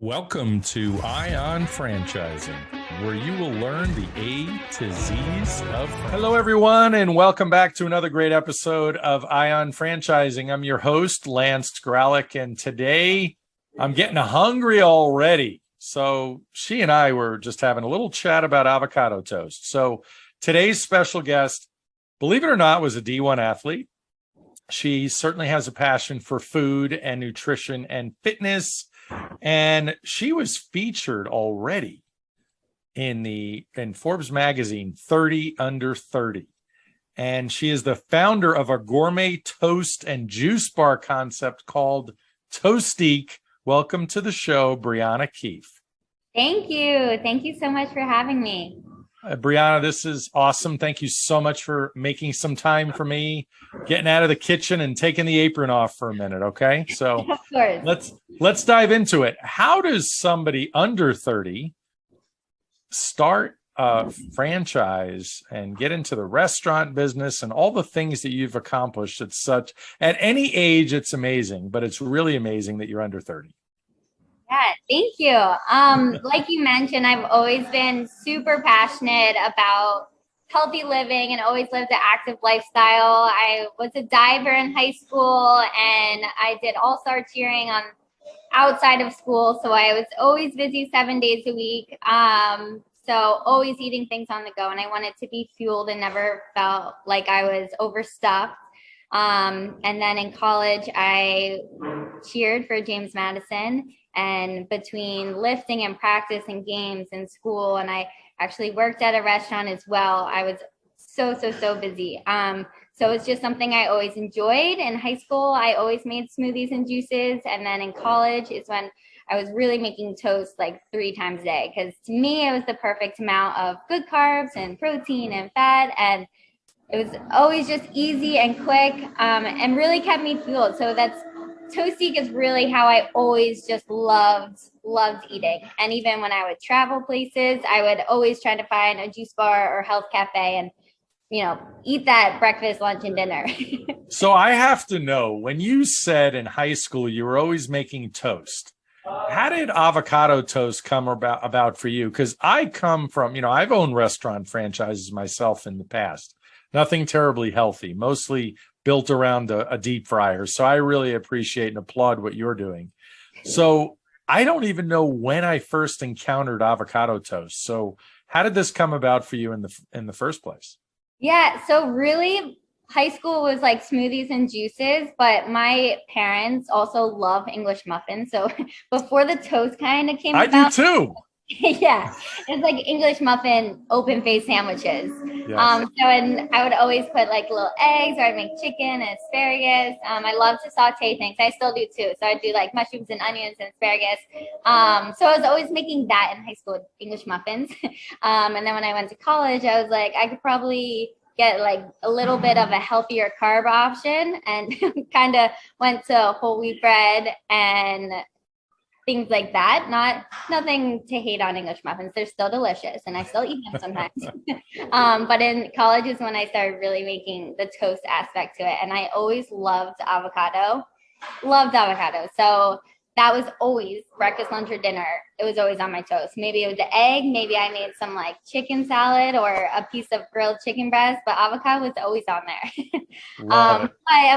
Welcome to Ion Franchising, where you will learn the A to Z's of franchising. Hello, everyone, and welcome back to another great episode of Ion Franchising. I'm your host, Lance Graulich, and today I'm getting hungry already. So she and I were just having a little chat about avocado toast. So today's special guest, believe it or not, was a D1 athlete. She certainly has a passion for food and nutrition and fitness. And she was featured already in Forbes magazine 30 Under 30. And she is the founder of a gourmet toast and juice bar concept called Toastique. Welcome to the show, Brianna Keefe. Thank you. Thank you so much for having me. Brianna, this is awesome. Thank you so much for making some time for me, getting out of the kitchen and taking the apron off for a minute. Okay. So of course. let's dive into it. How does somebody under 30 start a franchise and get into the restaurant business and all the things that you've accomplished at any age? It's amazing, but it's really amazing that you're under 30. Yeah, thank you. Like you mentioned, I've always been super passionate about healthy living and always lived an active lifestyle. I was a diver in high school and I did all-star cheering on outside of school. So I was always busy 7 days a week. So always eating things on the go, and I wanted to be fueled and never felt like I was overstuffed. And then in college, I cheered for James Madison. And between lifting and practice and games and school, and I actually worked at a restaurant as well, I was so busy. So it's just something I always enjoyed. In high school, I always made smoothies and juices. And then in college is when I was really making toast like 3 times a day. Because to me, it was the perfect amount of good carbs and protein and fat. And it was always just easy and quick, and really kept me fueled. So Toastique is really how I always just loved eating. And even when I would travel places, I would always try to find a juice bar or health cafe and, eat that breakfast, lunch, and dinner. So I have to know, when you said in high school you were always making toast, how did avocado toast come about for you? Because I come from, I've owned restaurant franchises myself in the past. Nothing terribly healthy, mostly built around a deep fryer. So I really appreciate and applaud what you're doing. So I don't even know when I first encountered avocado toast. So how did this come about for you in the first place? Yeah, so really high school was like smoothies and juices, but my parents also love English muffins. So before the toast kind of came about. I do too. Yeah, it's like English muffin open face sandwiches. Yes. And I would always put like little eggs, or I'd make chicken and asparagus. I love to saute things. I still do too. So I'd do like mushrooms and onions and asparagus. So I was always making that in high school with English muffins. And then when I went to college, I was like, I could probably get like a little bit of a healthier carb option, and kind of went to whole wheat bread and things like that. Nothing to hate on English muffins. They're still delicious and I still eat them sometimes. But in college is when I started really making the toast aspect to it. And I always loved avocado. So that was always breakfast, lunch, or dinner. It was always on my toast. Maybe it was the egg. Maybe I made some like chicken salad or a piece of grilled chicken breast, but avocado was always on there. But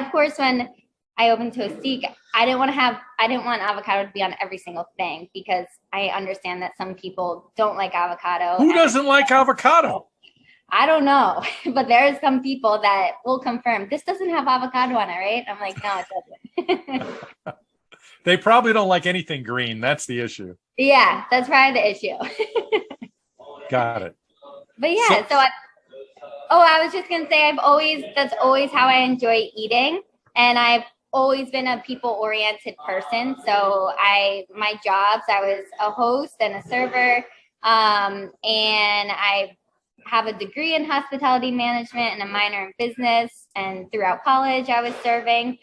of course, when I opened Toastique, I didn't want avocado to be on every single thing, because I understand that some people don't like avocado. Who doesn't like avocado? I don't know, but there are some people that will confirm this doesn't have avocado on it, right? I'm like, no, it doesn't. They probably don't like anything green. That's the issue. Yeah, that's probably the issue. Got it. But yeah, I was just gonna say, that's always how I enjoy eating, and I've always been a people-oriented person. So my jobs, I was a host and a server, and I have a degree in hospitality management and a minor in business. And throughout college, I was serving.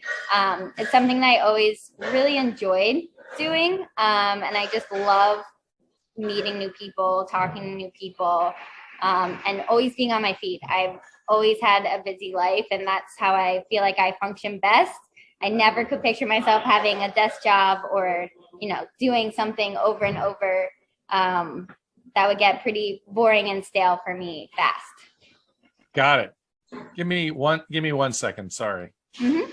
It's something that I always really enjoyed doing, and I just love meeting new people, talking to new people, and always being on my feet. I've always had a busy life, and that's how I feel like I function best. I never could picture myself having a desk job or doing something over and over, that would get pretty boring and stale for me fast. Got it. Give me 1 second. Sorry. Mm-hmm.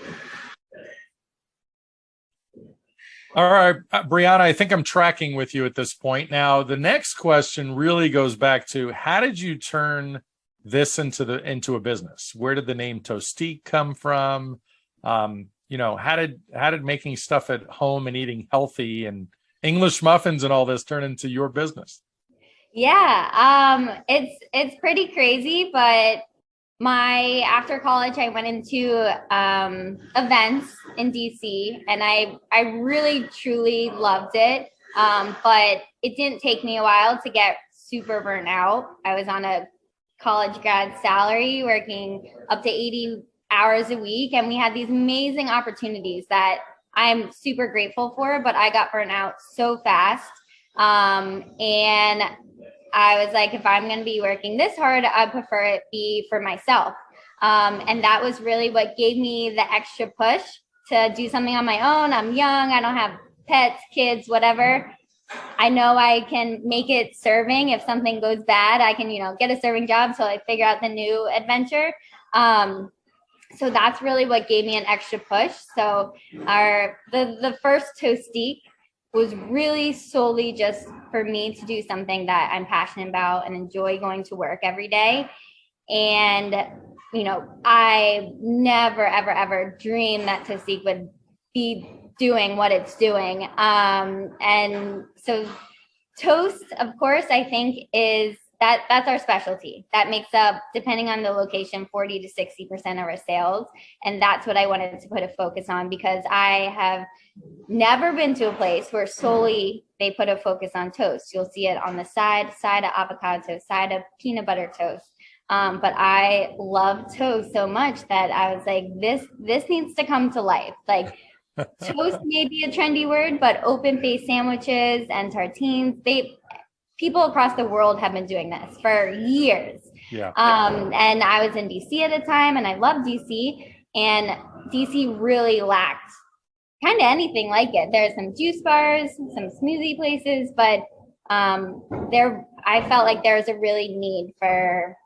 All right, Brianna, I think I'm tracking with you at this point. Now, the next question really goes back to, how did you turn this into a business? Where did the name Toastique come from? How did making stuff at home and eating healthy and English muffins and all this turn into your business? Yeah, it's pretty crazy, but after college, I went into events in DC, and I really truly loved it. But it didn't take me a while to get super burnt out. I was on a college grad salary, working up to 80 hours a week, and we had these amazing opportunities that I'm super grateful for, but I got burnt out so fast. And I was like, if I'm going to be working this hard, I prefer it be for myself. And that was really what gave me the extra push to do something on my own. I'm young. I don't have pets, kids, whatever. I know I can make it serving. If something goes bad, I can, get a serving job till I figure out the new adventure. So that's really what gave me an extra push. So the first Toastique was really solely just for me to do something that I'm passionate about and enjoy going to work every day. And, I never, ever, ever dreamed that Toastique would be doing what it's doing. And so toast, of course, I think that's our specialty. That makes up, depending on the location, 40 to 60% of our sales. And that's what I wanted to put a focus on, because I have never been to a place where solely they put a focus on toast. You'll see it on the side of avocado toast, side of peanut butter toast. But I love toast so much that I was like, this needs to come to life. Like, toast may be a trendy word, but open face sandwiches and tartines, people across the world have been doing this for years. Yeah. And I was in DC at the time, and I loved DC, and DC really lacked kind of anything like it. There's some juice bars, some smoothie places, but I felt like there was a really need for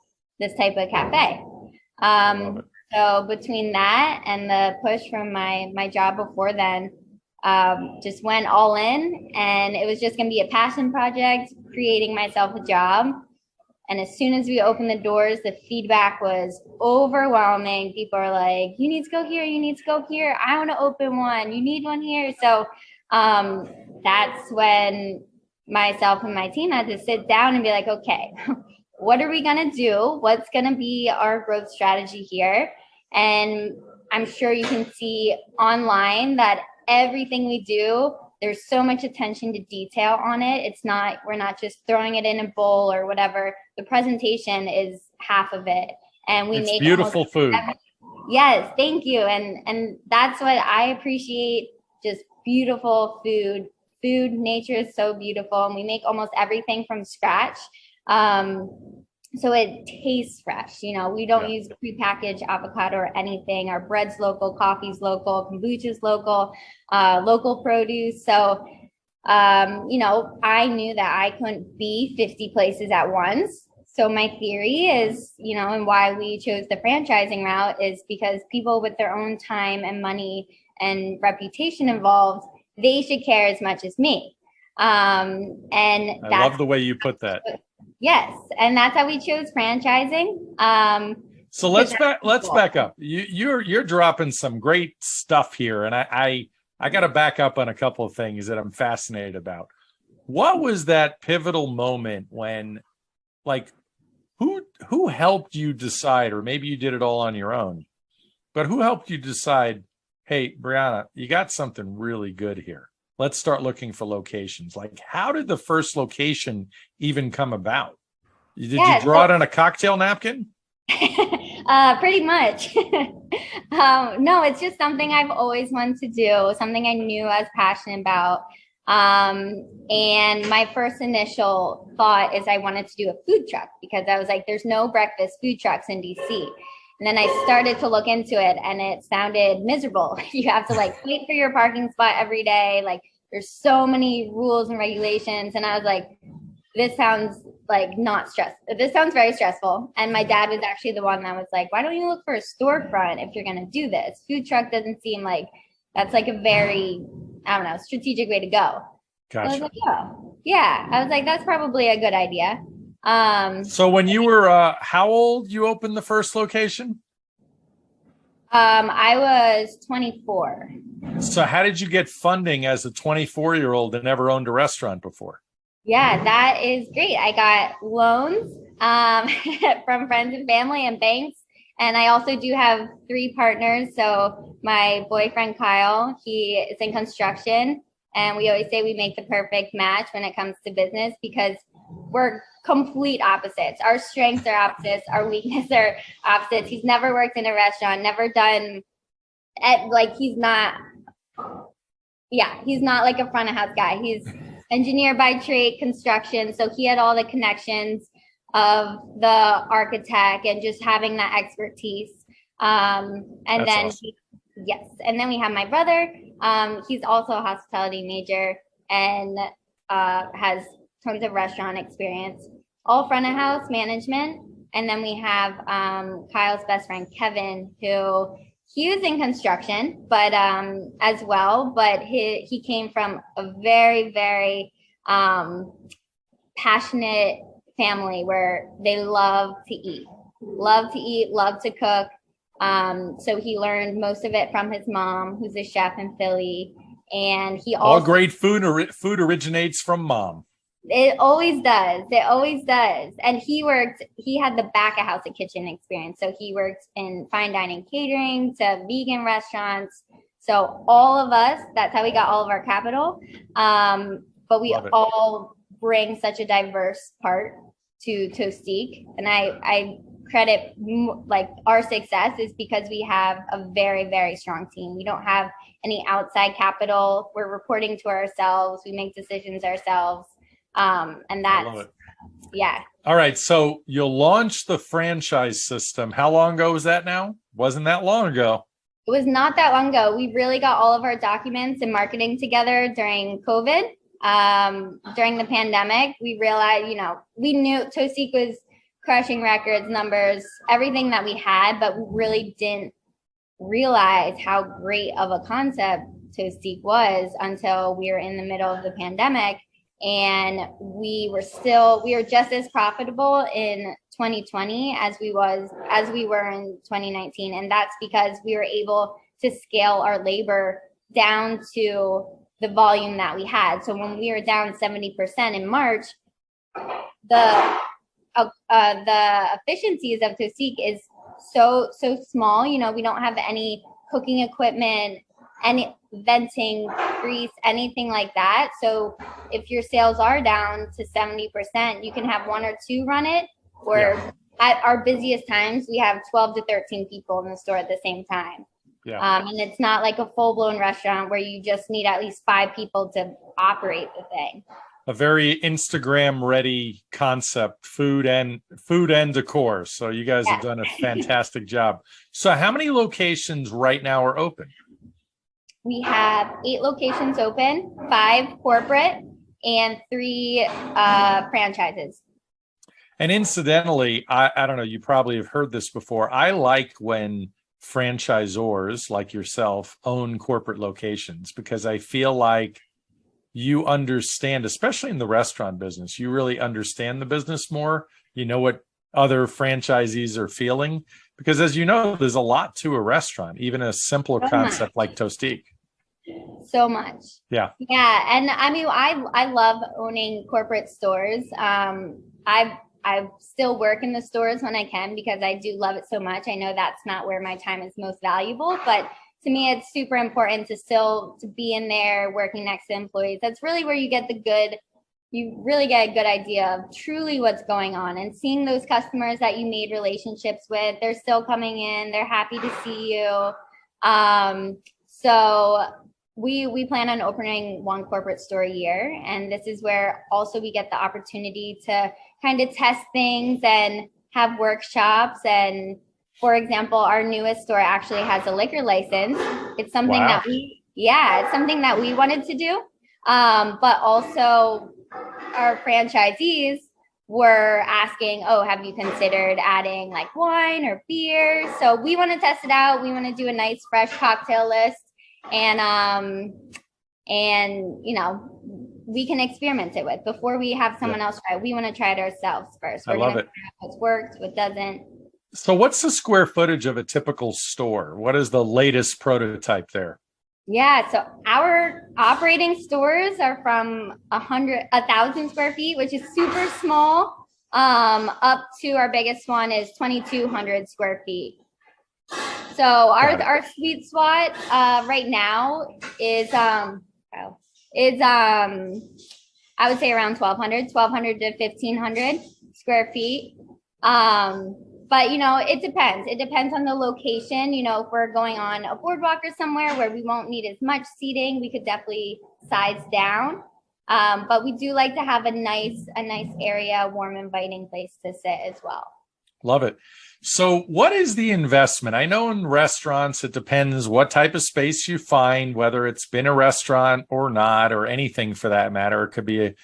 this type of cafe. So between that and the push from my job before then, just went all in, and it was just going to be a passion project, creating myself a job. And as soon as we opened the doors, the feedback was overwhelming. People are like, you need to go here. You need to go here. I want to open one. You need one here. So that's when myself and my team had to sit down and be like, okay, what are we going to do? What's going to be our growth strategy here? And I'm sure you can see online that everything we do, there's so much attention to detail on it. We're not just throwing it in a bowl or whatever. The presentation is half of it. And we make beautiful food. Yes, thank you. And that's what I appreciate, just beautiful food. Nature is so beautiful. And we make almost everything from scratch. So it tastes fresh. We don't use prepackaged avocado or anything. Our bread's local, coffee's local, kombucha's local, local produce. So, I knew that I couldn't be 50 places at once. So my theory is, and why we chose the franchising route is because people with their own time and money and reputation involved, they should care as much as me. And I love the way you put that. Yes, and that's how we chose franchising. So let's back up. You're dropping some great stuff here, and I got to back up on a couple of things that I'm fascinated about. What was that pivotal moment when, like, who helped you decide, or maybe you did it all on your own, but who helped you decide, hey, Brianna, you got something really good here. Let's start looking for locations. Like, how did the first location even come about? Did you draw it on a cocktail napkin? Pretty much. No, it's just something I've always wanted to do, something I knew I was passionate about. And my first initial thought is I wanted to do a food truck, because I was like, there's no breakfast food trucks in DC. And then I started to look into it, and it sounded miserable. You have to wait for your parking spot every day. There's so many rules and regulations. And I was like, this sounds like not stress. This sounds very stressful. And my dad was actually the one that was like, why don't you look for a storefront if you're going to do this? Food truck doesn't seem like that's like a very, I don't know, strategic way to go. Gotcha. So I was like, oh, yeah. I was like, that's probably a good idea. So when you were, how old you opened the first location? I was 24. So how did you get funding as a 24-year-old that never owned a restaurant before? Yeah, that is great. I got loans from friends and family and banks. And I also do have 3 partners. So my boyfriend, Kyle, he is in construction. And we always say we make the perfect match when it comes to business because we're complete opposites. Our strengths are opposites. Our weaknesses are opposites. He's never worked in a restaurant, never done he's not like a front of house guy. He's engineer by trade, construction. So he had all the connections of the architect and just having that expertise. And That's then, awesome. yes. And then we have my brother. He's also a hospitality major and has tons of restaurant experience, all front of house management. And then we have Kyle's best friend, Kevin, who he was in construction, but as well, but he came from a very, very passionate family where they love to eat, love to cook. So he learned most of it from his mom, who's a chef in Philly. And he all also, great food originates from mom. it always does. It always does. And he had the back of house and kitchen experience. So he worked in fine dining catering to vegan restaurants. So all of us, that's how we got all of our capital. But we all bring such a diverse part to Toastique. And I credit like our success is because we have a very, very strong team. We don't have any outside capital. We're reporting to ourselves. We make decisions ourselves. And that's, yeah. All right. So you'll launch the franchise system. How long ago was that now? Wasn't that long ago. It was not that long ago. We really got all of our documents and marketing together during COVID. During the pandemic, we realized, we knew Toastique was crushing records, numbers, everything that we had, but we really didn't realize how great of a concept Toastique was until we were in the middle of the pandemic. And we were just as profitable in 2020 as we were in 2019. And that's because we were able to scale our labor down to the volume that we had. So when we were down 70% in March, the efficiencies of Toastique is so small. We don't have any cooking equipment, any venting, grease, anything like that. So if your sales are down to 70%, you can have 1 or 2 run it. Or at our busiest times, we have 12 to 13 people in the store at the same time. Yeah. And it's not like a full-blown restaurant where you just need at least 5 people to operate the thing. A very Instagram ready concept, food and decor. So you guys have done a fantastic job. So how many locations right now are open? We have 8 locations open, 5 corporate, and 3 franchises. And incidentally, I don't know, you probably have heard this before. I like when franchisors like yourself own corporate locations because I feel like you understand, especially in the restaurant business, you really understand the business more. You know what other franchisees are feeling because, as you know, there's a lot to a restaurant, even a simpler concept like Toastique. So much. Yeah. And I mean, I love owning corporate stores. I still work in the stores when I can because I do love it so much. I know that's not where my time is most valuable, but to me, it's super important to be in there working next to employees. That's really where you really get a good idea of truly what's going on and seeing those customers that you made relationships with. They're still coming in. They're happy to see you. So we plan on opening 1 corporate store a year. And this is where also we get the opportunity to kind of test things and have workshops. And for example, our newest store actually has a liquor license. It's something that it's something that we wanted to do. But also our franchisees were asking, oh, have you considered adding like wine or beer? So we want to test it out. We want to do a nice fresh cocktail list, and you know, we can experiment it with before we have someone else try it. We want to try it ourselves first. I love it. What's worked, what doesn't. So what's the square footage of a typical store? What is the latest prototype there? Yeah, so our operating stores are from 1,000 square feet, which is super small, up to our biggest one is 2,200 square feet. So our sweet spot right now is I would say around 1,200 to 1,500 square feet. But, you know, it depends. It depends on the location. You know, if we're going on a boardwalk or somewhere where we won't need as much seating, we could definitely size down. But we do like to have a nice area, warm, inviting place to sit as well. Love it. So what is the investment? I know in restaurants, it depends what type of space you find, whether it's been a restaurant or not, or anything for that matter. It could be a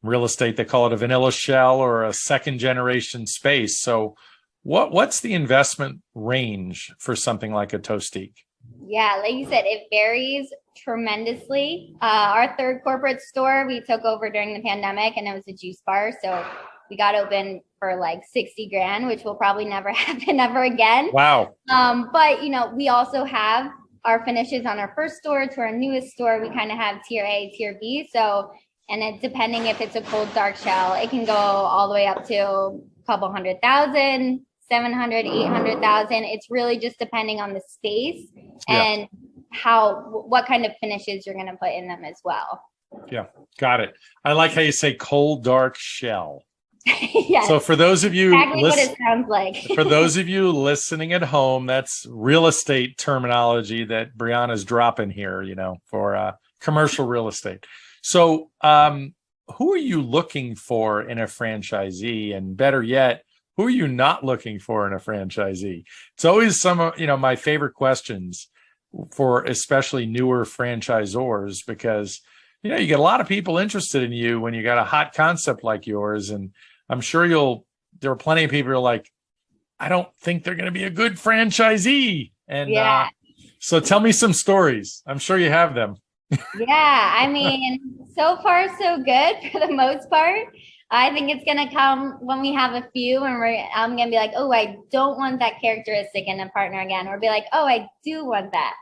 real estate. They call it a vanilla shell or a second generation space. So what's the investment range for something like a Toastique? Yeah, like you said, it varies tremendously. Our third corporate store we took over during the pandemic, and it was a juice bar. So we got open for like 60 grand, which will probably never happen ever again. Wow. But, you know, we also have our finishes on our first store to our newest store. We kind of have tier A, tier B. So, and it depending if it's a cold dark shell, it can go all the way up to a couple 100,000, 700, 800,000. It's really just depending on the space and what kind of finishes you're going to put in them as well. Yeah, got it. I like how you say cold dark shell. Yes. So for those of you exactly what it sounds like. For those of you listening at home, that's real estate terminology that Brianna's dropping here, you know, for commercial real estate. So who are you looking for in a franchisee? And better yet, who are you not looking for in a franchisee? It's always some of, you know, my favorite questions for especially newer franchisors, because, you know, you get a lot of people interested in you when you got a hot concept like yours. And I'm sure there are plenty of people who are like, I don't think they're going to be a good franchisee. And so tell me some stories. I'm sure you have them. Yeah, I mean, so far so good for the most part. I think it's going to come when we have a few and I'm going to be like, oh, I don't want that characteristic in a partner again. Or be like, oh, I do want that.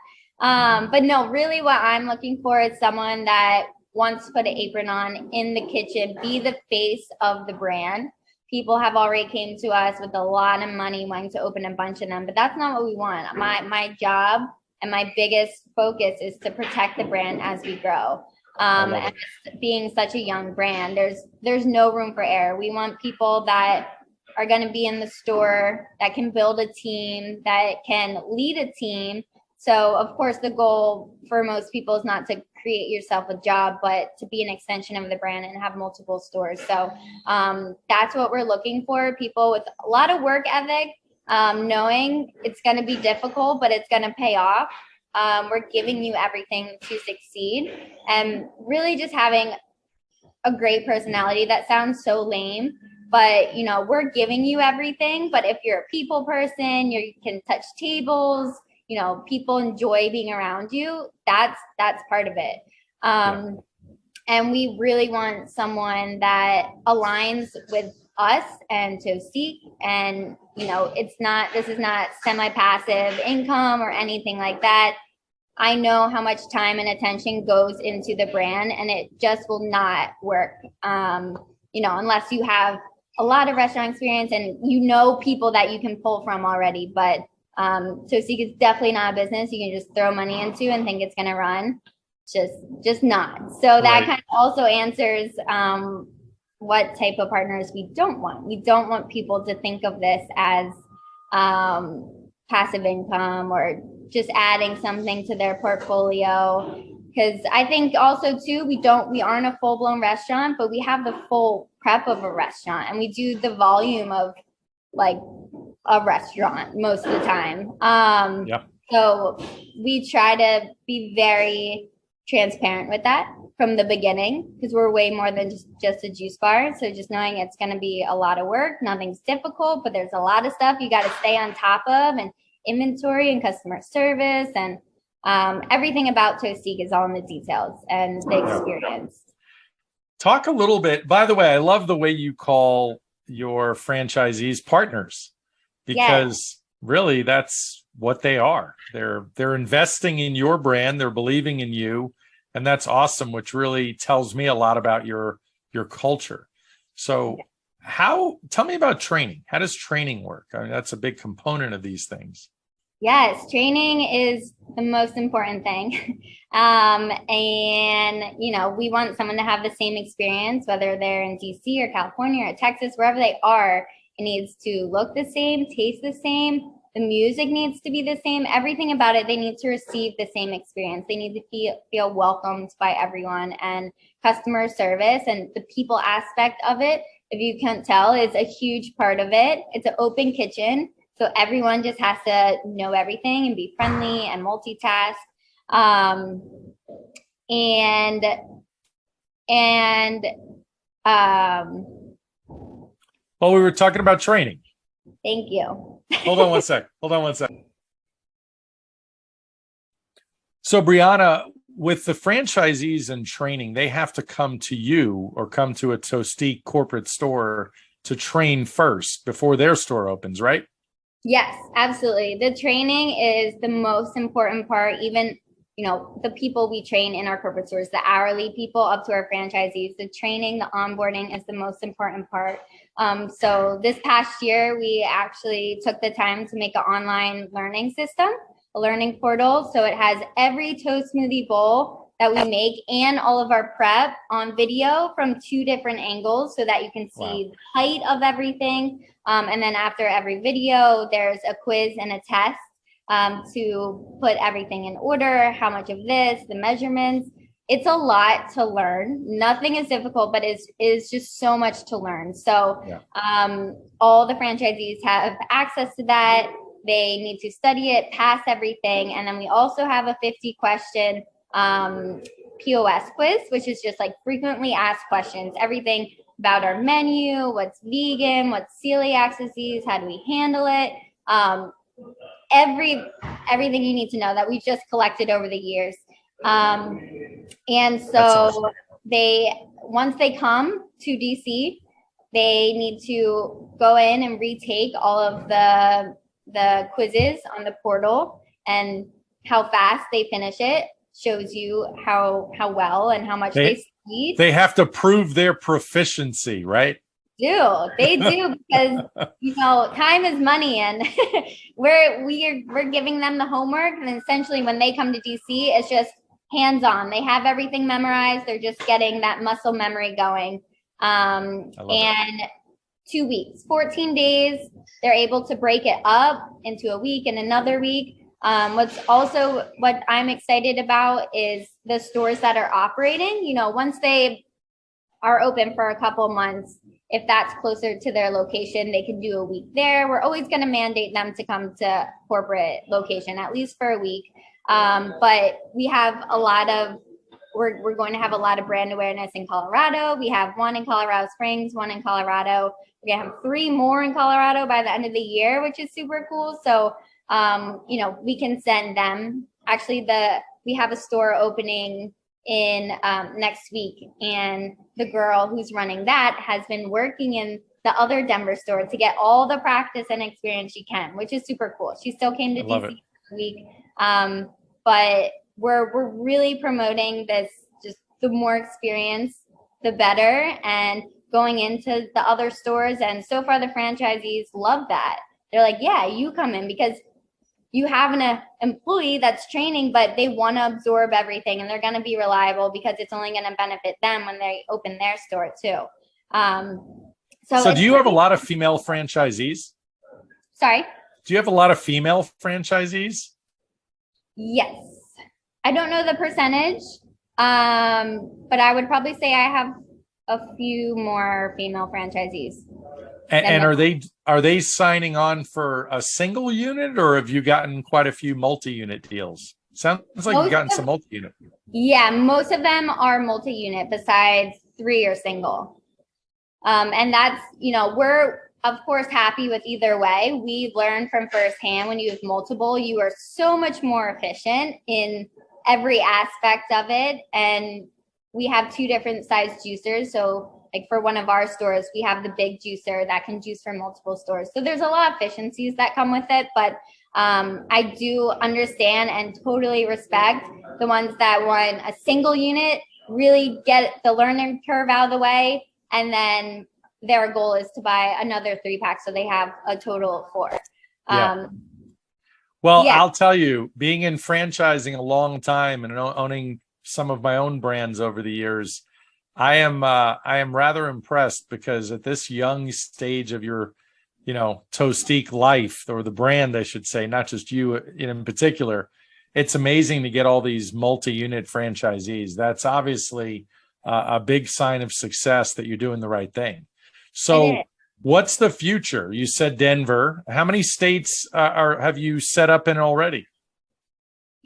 But no, really what I'm looking for is someone that wants to put an apron on in the kitchen, be the face of the brand. People have already came to us with a lot of money wanting to open a bunch of them, but that's not what we want. My job and my biggest focus is to protect the brand as we grow. And being such a young brand, there's no room for error. We want people that are going to be in the store, that can build a team, that can lead a team. So of course, the goal for most people is not to create yourself a job, but to be an extension of the brand and have multiple stores. So that's what we're looking for. People with a lot of work ethic, knowing it's going to be difficult, but it's going to pay off. We're giving you everything to succeed, and really just having a great personality. That sounds so lame, but you know, we're giving you everything. But if you're a people person, you can touch tables, you know, people enjoy being around you. That's part of it. And we really want someone that aligns with us and Toastique. And, you know, this is not semi-passive income or anything like that. I know how much time and attention goes into the brand, and it just will not work, you know, unless you have a lot of restaurant experience and you know people that you can pull from already. But Toastique is definitely not a business you can just throw money into and think it's going to run. Just not. So that kind of also answers what type of partners we don't want. We don't want people to think of this as passive income or just adding something to their portfolio. Because I think also too, we aren't a full-blown restaurant, but we have the full prep of a restaurant, and we do the volume of like a restaurant most of the time. So we try to be very transparent with that. from the beginning, because we're way more than just a juice bar. So just knowing it's going to be a lot of work, nothing's difficult, but there's a lot of stuff you got to stay on top of, and inventory and customer service, and everything about Toastique is all in the details and the experience. Talk a little bit. By the way, I love the way you call your franchisees partners, because really that's what they are. They're investing in your brand, they're believing in you, and that's awesome, which really tells me a lot about your culture. So tell me about training. How does training work? I mean, that's a big component of these things. Yes, training is the most important thing. And, we want someone to have the same experience, whether they're in DC or California or Texas, wherever they are. It needs to look the same, taste the same. The music needs to be the same. Everything about it, they need to receive the same experience. They need to feel welcomed by everyone. And customer service and the people aspect of it, if you can't tell, is a huge part of it. It's an open kitchen. So everyone just has to know everything and be friendly and multitask. Well, we were talking about training. Thank you. Hold on one sec. So Brianna, with the franchisees and training, they have to come to you or come to a Toastique corporate store to train first before their store opens, right? Yes, absolutely. The training is the most important part. Even, the people we train in our corporate stores, the hourly people up to our franchisees, the training, the onboarding is the most important part. So this past year, we actually took the time to make an online learning system, a learning portal. So it has every toast smoothie bowl that we make and all of our prep on video from 2 different angles, so that you can see the height of everything. And then after every video, there's a quiz and a test to put everything in order, how much of this, the measurements. It's a lot to learn. Nothing is difficult, but it's just so much to learn. So all the franchisees have access to that. They need to study it, pass everything. And then we also have a 50-question POS quiz, which is just like frequently asked questions, everything about our menu, what's vegan, what's celiac disease, how do we handle it? Everything you need to know that we've just collected over the years. And so awesome. Once they come to DC, they need to go in and retake all of the quizzes on the portal, and how fast they finish it shows you how well and how much they speed. They have to prove their proficiency, right? They do because time is money, and we're giving them the homework, and essentially when they come to DC, it's just hands-on. They have everything memorized. They're just getting that muscle memory going. And 2 weeks, 14 days, they're able to break it up into a week and another week. What I'm excited about is the stores that are operating. Once they are open for a couple months, if that's closer to their location, they can do a week there. We're always going to mandate them to come to corporate location, at least for a week. But we have we're going to have a lot of brand awareness in Colorado. We have 1 in Colorado Springs, 1 in Colorado. We're going to have 3 more in Colorado by the end of the year, which is super cool. So, we can send them. Actually, we have a store opening in next week, and the girl who's running that has been working in the other Denver store to get all the practice and experience she can, which is super cool. She still came to DC this week, but we're really promoting this. Just the more experience, the better, and going into the other stores. And so far, the franchisees love that. They're like, yeah, you come in, because you have an employee that's training, but they want to absorb everything, and they're going to be reliable, because it's only going to benefit them when they open their store too. So do you have a lot of female franchisees? Sorry? Do you have a lot of female franchisees? Yes. I don't know the percentage, but I would probably say I have a few more female franchisees. And are they signing on for a single unit, or have you gotten quite a few multi-unit deals? Sounds like you've gotten some multi-unit. Yeah, most of them are multi-unit besides 3 or single. And that's, we're of course happy with either way. We learned from firsthand when you have multiple, you are so much more efficient in every aspect of it. And we have 2 different size juicers. So like for one of our stores, we have the big juicer that can juice for multiple stores. So there's a lot of efficiencies that come with it, but I do understand and totally respect the ones that want a single unit, really get the learning curve out of the way, and then their goal is to buy another 3-pack so they have a total of 4. Yeah. Well, yeah. I'll tell you, being in franchising a long time and owning some of my own brands over the years, I am rather impressed, because at this young stage of your Toastique life, or the brand, I should say, not just you in particular, it's amazing to get all these multi-unit franchisees. That's obviously a big sign of success that you're doing the right thing. So what's the future? You said Denver. How many states have you set up in already?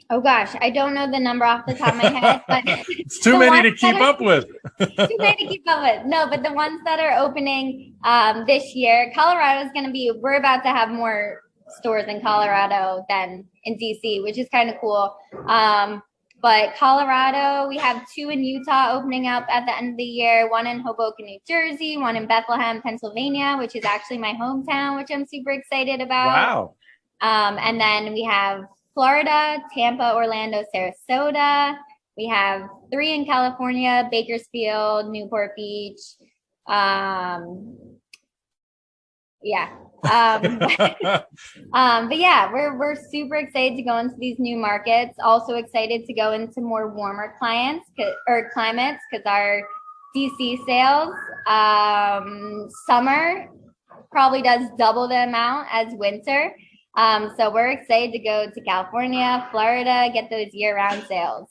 Oh gosh, I don't know the number off the top of my head, but it's too many to keep up with. Too many to keep up with. No, but the ones that are opening this year, Colorado is going to be, we're about to have more stores in Colorado than in DC, which is kind of cool. But Colorado, we have 2 in Utah opening up at the end of the year, 1 in Hoboken, New Jersey, 1 in Bethlehem, Pennsylvania, which is actually my hometown, which I'm super excited about. Wow. And then we have Florida, Tampa, Orlando, Sarasota. We have 3 in California, Bakersfield, Newport Beach. Yeah. But yeah, we're super excited to go into these new markets. Also excited to go into more warmer climates, because our DC sales summer probably does double the amount as winter. So we're excited to go to California, Florida, get those year-round sales.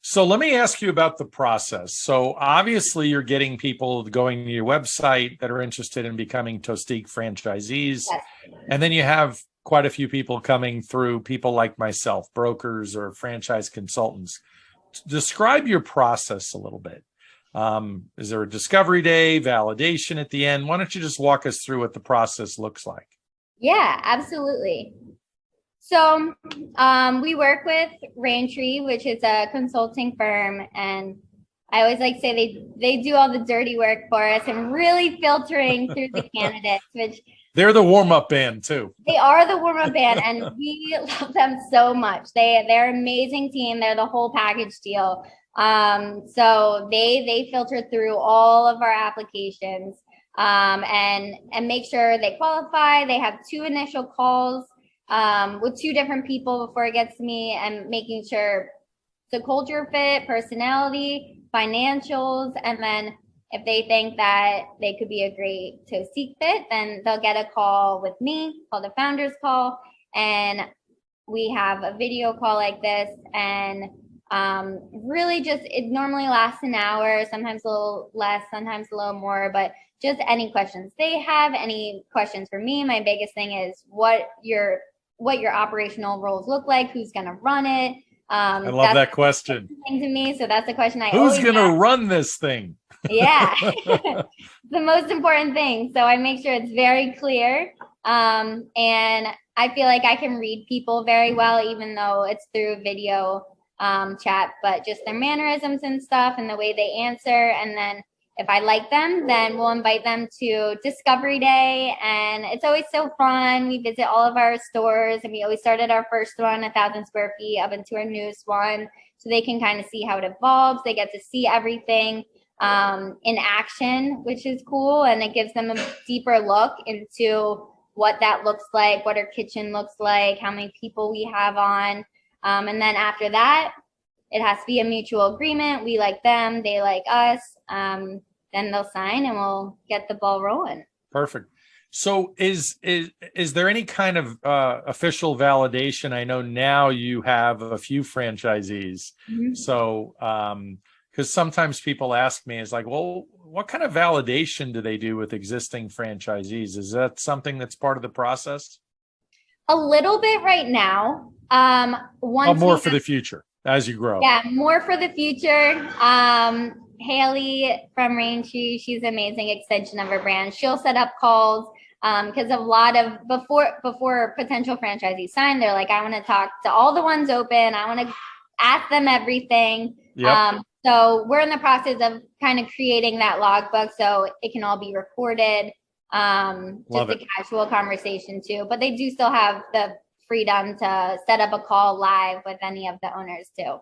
So let me ask you about the process. So obviously you're getting people going to your website that are interested in becoming Toastique franchisees. Yes. And then you have quite a few people coming through, people like myself, brokers or franchise consultants. Describe your process a little bit. Is there a discovery day, validation at the end? Why don't you just walk us through what the process looks like? Yeah, absolutely. So we work with Raintree, which is a consulting firm, and I always like to say they do all the dirty work for us and really filtering through the candidates, which they're the warm-up band too. They are the warm-up band, and we love them so much. They're an amazing team. They're the whole package deal. So they filter through all of our applications and make sure they qualify. They have 2 initial calls with 2 different people before it gets to me, and making sure the culture fit, personality, financials, and then if they think that they could be a great Toastique fit, then they'll get a call with me called the founder's call, and we have a video call like this, and really just, it normally lasts an hour, sometimes a little less, sometimes a little more, but just any questions they have, any questions for me. My biggest thing is what your operational roles look like, who's going to run it. I love that question. To me, so that's the question who's going to run this thing? Yeah, the most important thing. So I make sure it's very clear. And I feel like I can read people very well, even though it's through video chat, but just their mannerisms and stuff and the way they answer. And then if I like them, then we'll invite them to Discovery Day. And it's always so fun. We visit all of our stores, and we always started our first one, 1,000 square feet, up into our newest one. So they can kind of see how it evolves. They get to see everything in action, which is cool. And it gives them a deeper look into what that looks like, what our kitchen looks like, how many people we have on. And then after that, it has to be a mutual agreement. We like them, they like us. Then they'll sign and we'll get the ball rolling. Perfect. So is there any kind of official validation? I know now you have a few franchisees. Mm-hmm. So because sometimes people ask me, it's like, well, what kind of validation do they do with existing franchisees? Is that something that's part of the process? A little bit right now. More for the future as you grow. Yeah, more for the future. Haley from Raintree, she's an amazing extension of her brand. She'll set up calls because a lot of before potential franchisees sign, they're like, I want to talk to all the ones open. I want to ask them everything. Yep. So we're in the process of kind of creating that logbook so it can all be recorded. Just a casual conversation too, but they do still have the freedom to set up a call live with any of the owners too.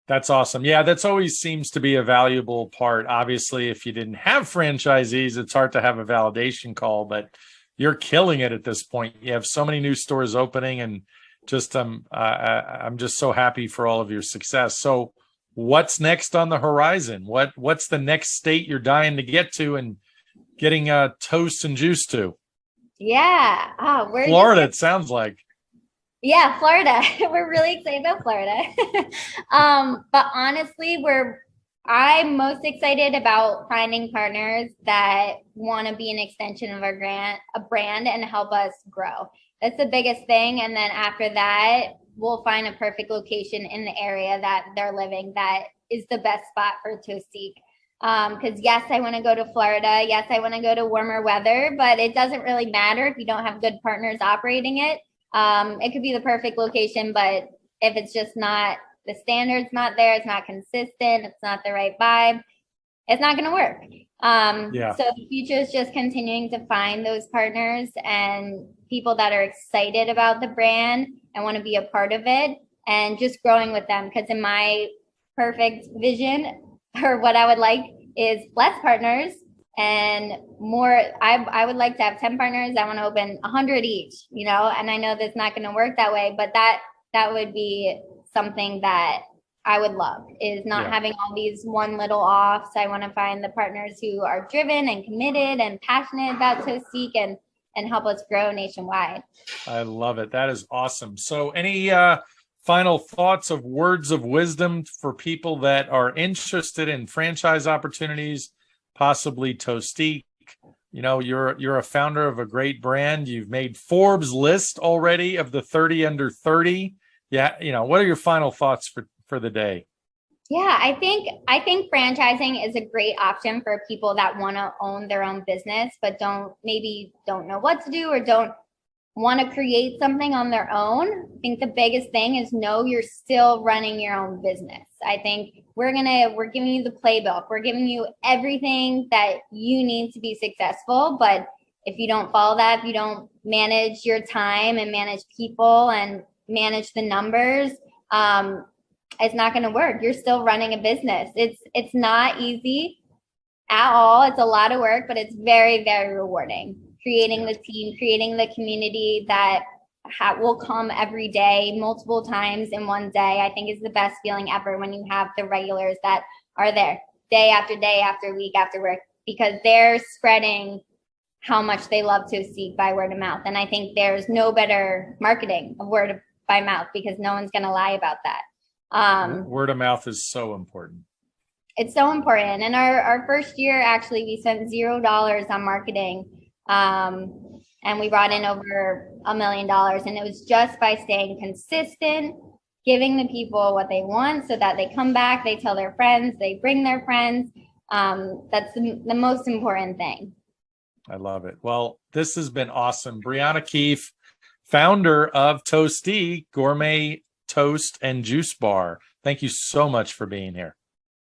That's awesome. Yeah, that's always seems to be a valuable part. Obviously, if you didn't have franchisees, it's hard to have a validation call, but you're killing it at this point. You have so many new stores opening, and just I'm just so happy for all of your success. So what's next on the horizon? What's the next state you're dying to get to and getting toast and juice to? Yeah. Florida, it sounds like. Yeah, Florida. We're really excited about Florida. But honestly, I'm most excited about finding partners that want to be an extension of our brand and help us grow. That's the biggest thing. And then after that, we'll find a perfect location in the area that they're living that is the best spot for Toastique. Because yes, I want to go to Florida. Yes, I want to go to warmer weather, but it doesn't really matter if you don't have good partners operating it. It could be the perfect location, but if it's just not, the standard's not there, it's not consistent, it's not the right vibe, it's not going to work. So the future is just continuing to find those partners and people that are excited about the brand and want to be a part of it and just growing with them. Because in my perfect vision, or what I would like is less partners and more. I would like to have 10 partners. I want to open 100 each, and I know that's not going to work that way, but that would be something that I would love, is not having all these one little offs. I want to find the partners who are driven and committed and passionate about Toastique and help us grow nationwide. I love it. That is awesome. So any final thoughts of words of wisdom for people that are interested in franchise opportunities, possibly Toastique? You're a founder of a great brand. You've made Forbes list already of the 30 under 30. Yeah. What are your final thoughts for the day? Yeah, I think franchising is a great option for people that want to own their own business, but don't know what to do or don't want to create something on their own. I think the biggest thing is know you're still running your own business. I think we're giving you the playbook. We're giving you everything that you need to be successful. But if you don't follow that, if you don't manage your time and manage people and manage the numbers, it's not going to work. You're still running a business. It's not easy at all. It's a lot of work, but it's very, very rewarding. Creating the team, creating the community that will come every day, multiple times in one day, I think is the best feeling ever when you have the regulars that are there day after week after work, because they're spreading how much they love Toastique by word of mouth. And I think there's no better marketing of word by mouth, because no one's going to lie about that. Word of mouth is so important. It's so important. And our first year, actually, we spent $0 on marketing. And we brought in over $1 million, and it was just by staying consistent, giving the people what they want so that they come back, they tell their friends, they bring their friends. That's the most important thing. I love it. Well, this has been awesome. Brianna Keefe, founder of Toastique, gourmet toast and juice bar. Thank you so much for being here.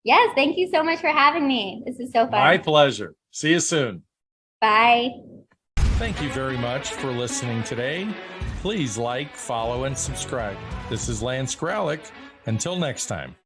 Yes, thank you so much for having me. This is so fun. My pleasure. See you soon. Bye. Thank you very much for listening today. Please like, follow, and subscribe. This is Lance Graulich. Until next time.